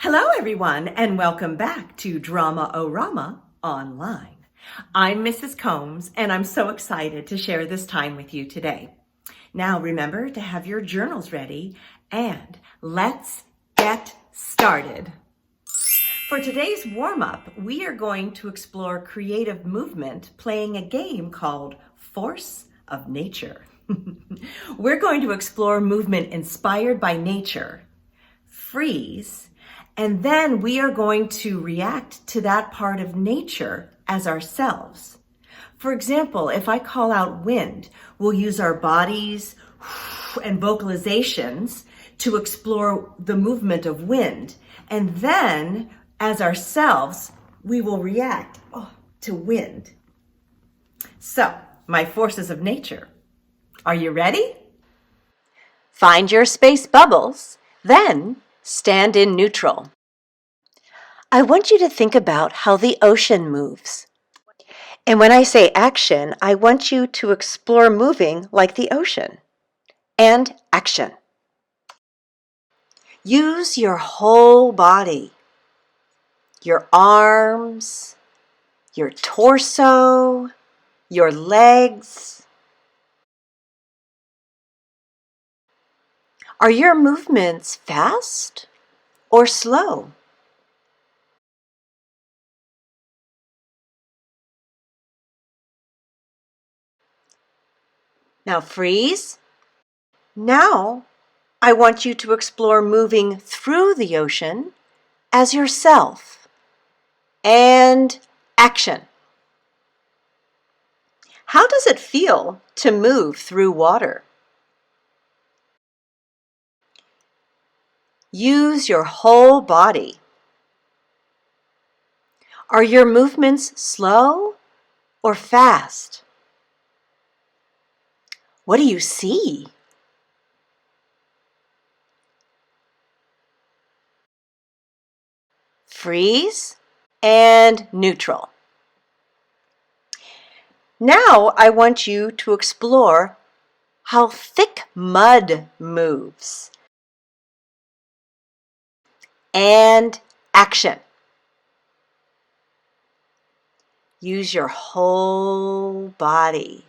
Hello, everyone, and welcome back to Drama-O-Rama Online. I'm Mrs. Combs, and I'm so excited to share this time with you today. Now, remember to have your journals ready, and let's get started. For today's warm-up, we are going to explore creative movement playing a game called Force of Nature. We're going to explore movement inspired by nature, freeze, and then we are going to react to that part of nature as ourselves. For example, if I call out wind, we'll use our bodies and vocalizations to explore the movement of wind. And then, as ourselves, we will react to wind. So, my forces of nature. Are you ready? Find your space bubbles, then stand in neutral. I want you to think about how the ocean moves. And when I say action, I want you to explore moving like the ocean. And action. Use your whole body. Your arms, your torso, your legs. Are your movements fast or slow? Now freeze. Now I want you to explore moving through the ocean as yourself. And action. How does it feel to move through water? Use your whole body. Are your movements slow or fast? What do you see? Freeze and neutral. Now I want you to explore how thick mud moves. And action. Use your whole body.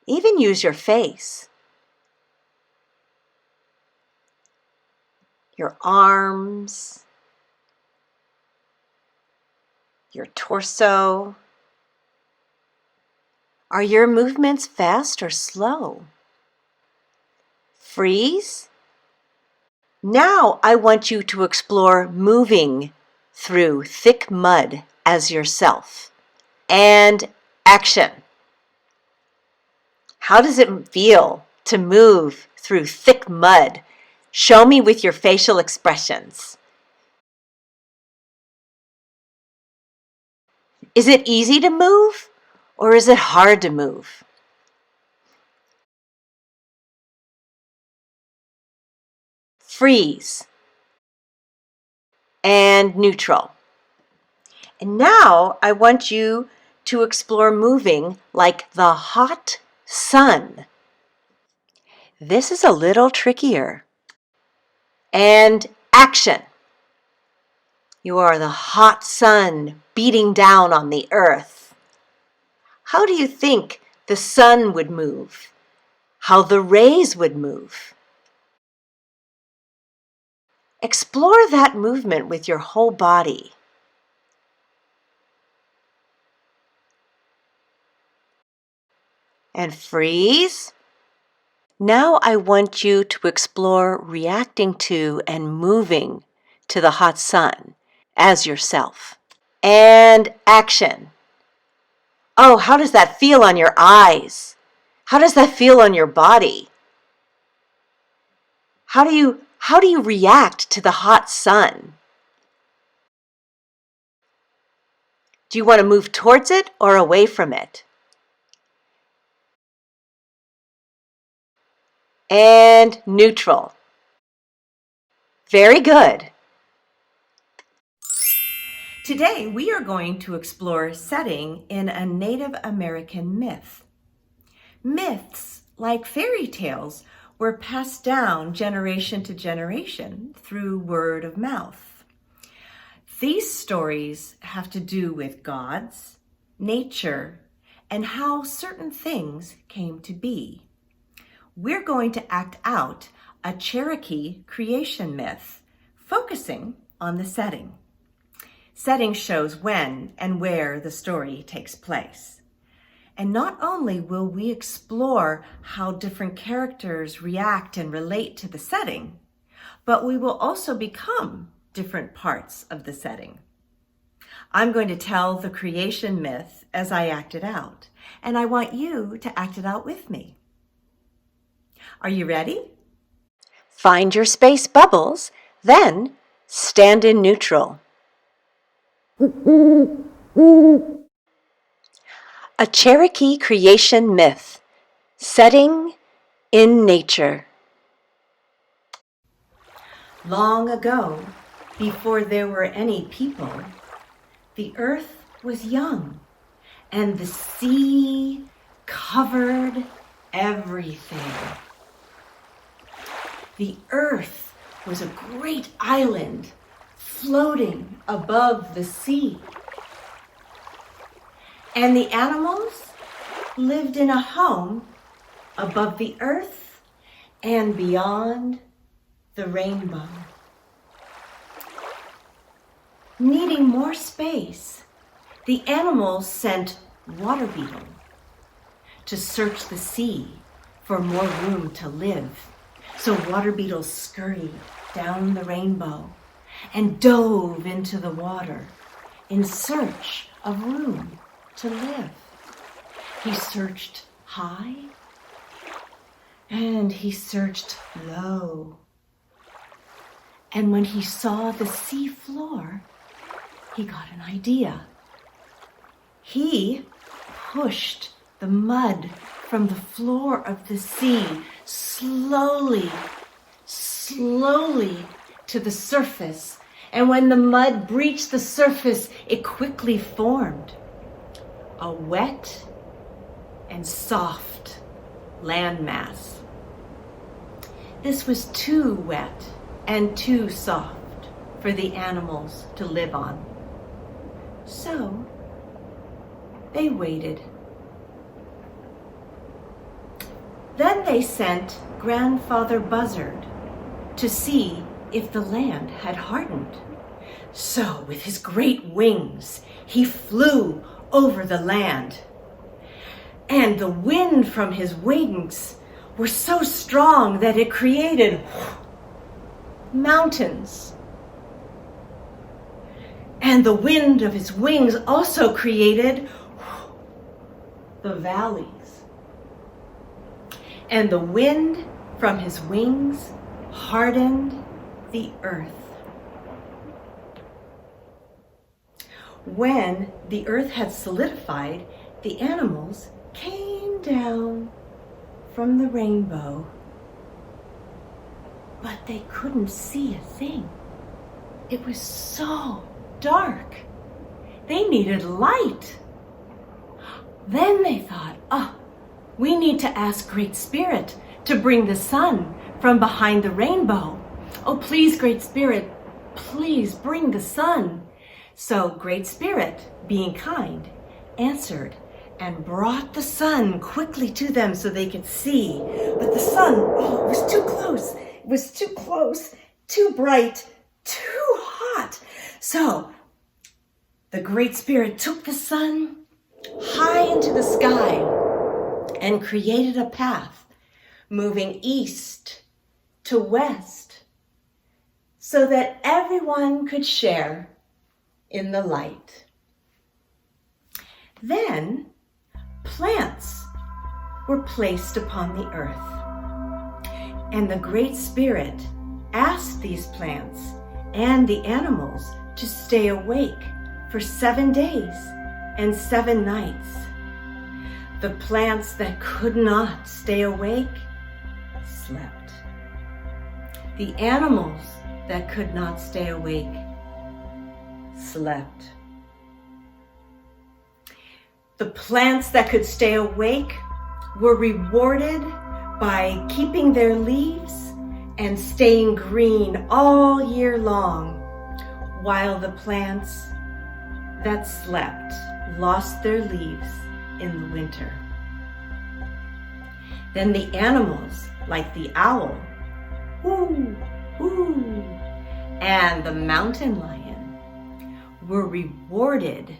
Even use your face. Your arms. Your torso. Are your movements fast or slow? Freeze. Now I want you to explore moving through thick mud as yourself. And action. How does it feel to move through thick mud? Show me with your facial expressions. Is it easy to move or is it hard to move? Freeze and neutral. And now I want you to explore moving like the hot sun. This is a little trickier. And action. You are the hot sun beating down on the earth. How do you think the sun would move? How the rays would move? Explore that movement with your whole body. And freeze. Now I want you to explore reacting to and moving to the hot sun as yourself. And action. Oh, how does that feel on your eyes? How does that feel on your body? How do you react to the hot sun? Do you want to move towards it or away from it? And neutral. Very good. Today we are going to explore setting in a Native American myth. Myths, like fairy tales, were passed down generation to generation through word of mouth. These stories have to do with gods, nature, and how certain things came to be. We're going to act out a Cherokee creation myth, focusing on the setting. Setting shows when and where the story takes place. And not only will we explore how different characters react and relate to the setting, but we will also become different parts of the setting. I'm going to tell the creation myth as I act it out, and I want you to act it out with me. Are you ready? Find your space bubbles, then stand in neutral. A Cherokee Creation Myth. Setting in nature. Long ago, before there were any people, the earth was young, and the sea covered everything. The earth was a great island floating above the sea. And the animals lived in a home above the earth and beyond the rainbow. Needing more space, the animals sent Water Beetle to search the sea for more room to live. So Water Beetle scurried down the rainbow and dove into the water in search of room to live. He searched high and he searched low. And when he saw the sea floor, he got an idea. He pushed the mud from the floor of the sea slowly to the surface. And when the mud breached the surface, it quickly formed a wet and soft landmass. This was too wet and too soft for the animals to live on. So they waited. Then they sent Grandfather Buzzard to see if the land had hardened. So with his great wings, he flew over the land. And the wind from his wings were so strong that it created mountains. And the wind of his wings also created the valleys. And the wind from his wings hardened the earth. When the earth had solidified, the animals came down from the rainbow, but they couldn't see a thing. It was so dark. They needed light. Then they thought, we need to ask Great Spirit to bring the sun from behind the rainbow. Oh, please, Great Spirit, please bring the sun. So Great Spirit, being kind, answered and brought the sun quickly to them so they could see. But the sun, it was too close. It was too close, too bright, too hot. So the Great Spirit took the sun high into the sky and created a path moving east to west so that everyone could share in the light. Then plants were placed upon the earth, and the Great Spirit asked these plants and the animals to stay awake for 7 days and 7 nights. The plants that could not stay awake slept. The animals that could not stay awake slept. The plants that could stay awake were rewarded by keeping their leaves and staying green all year long, while the plants that slept lost their leaves in the winter. Then the animals, like the owl, whoo, whoo, and the mountain lion, were rewarded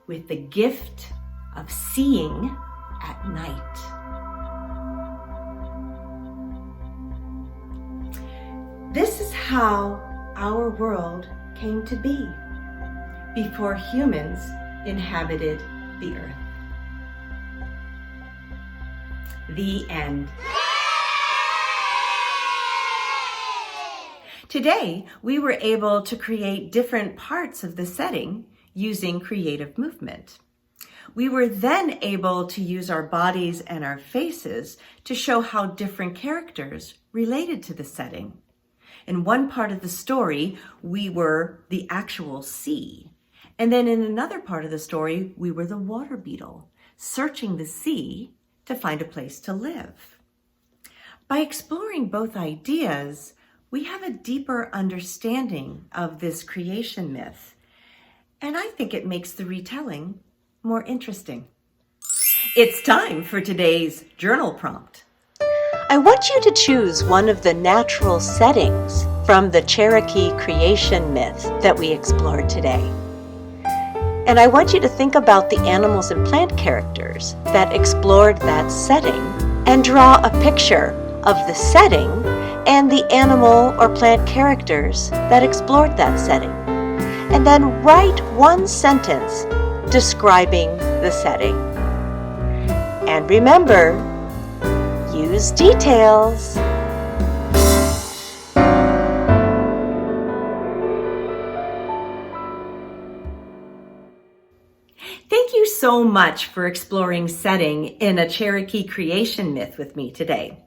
with the gift of seeing at night. This is how our world came to be before humans inhabited the earth. The end. Today, we were able to create different parts of the setting using creative movement. We were then able to use our bodies and our faces to show how different characters related to the setting. In one part of the story, we were the actual sea. And then in another part of the story, we were the water beetle, searching the sea to find a place to live. By exploring both ideas, we have a deeper understanding of this creation myth, and I think it makes the retelling more interesting. It's time for today's journal prompt. I want you to choose one of the natural settings from the Cherokee Creation Myth that we explored today. And I want you to think about the animals and plant characters that explored that setting and draw a picture of the setting and the animal or plant characters that explored that setting. And then write one sentence describing the setting. And remember, use details. Thank you so much for exploring setting in a Cherokee Creation Myth with me today.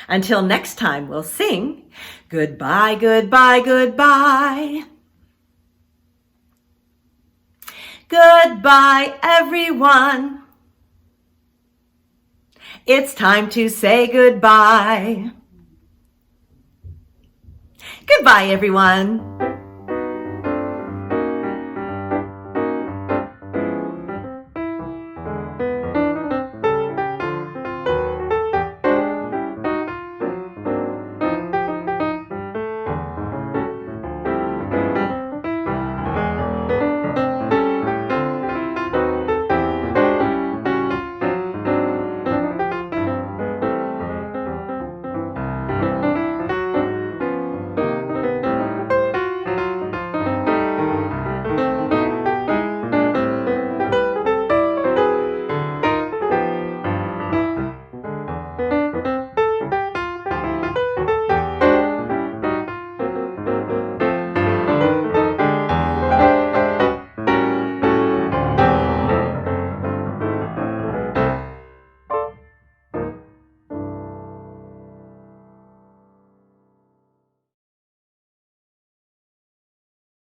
Until next time, we'll sing goodbye, goodbye, goodbye. Goodbye, everyone. It's time to say goodbye. Goodbye, everyone.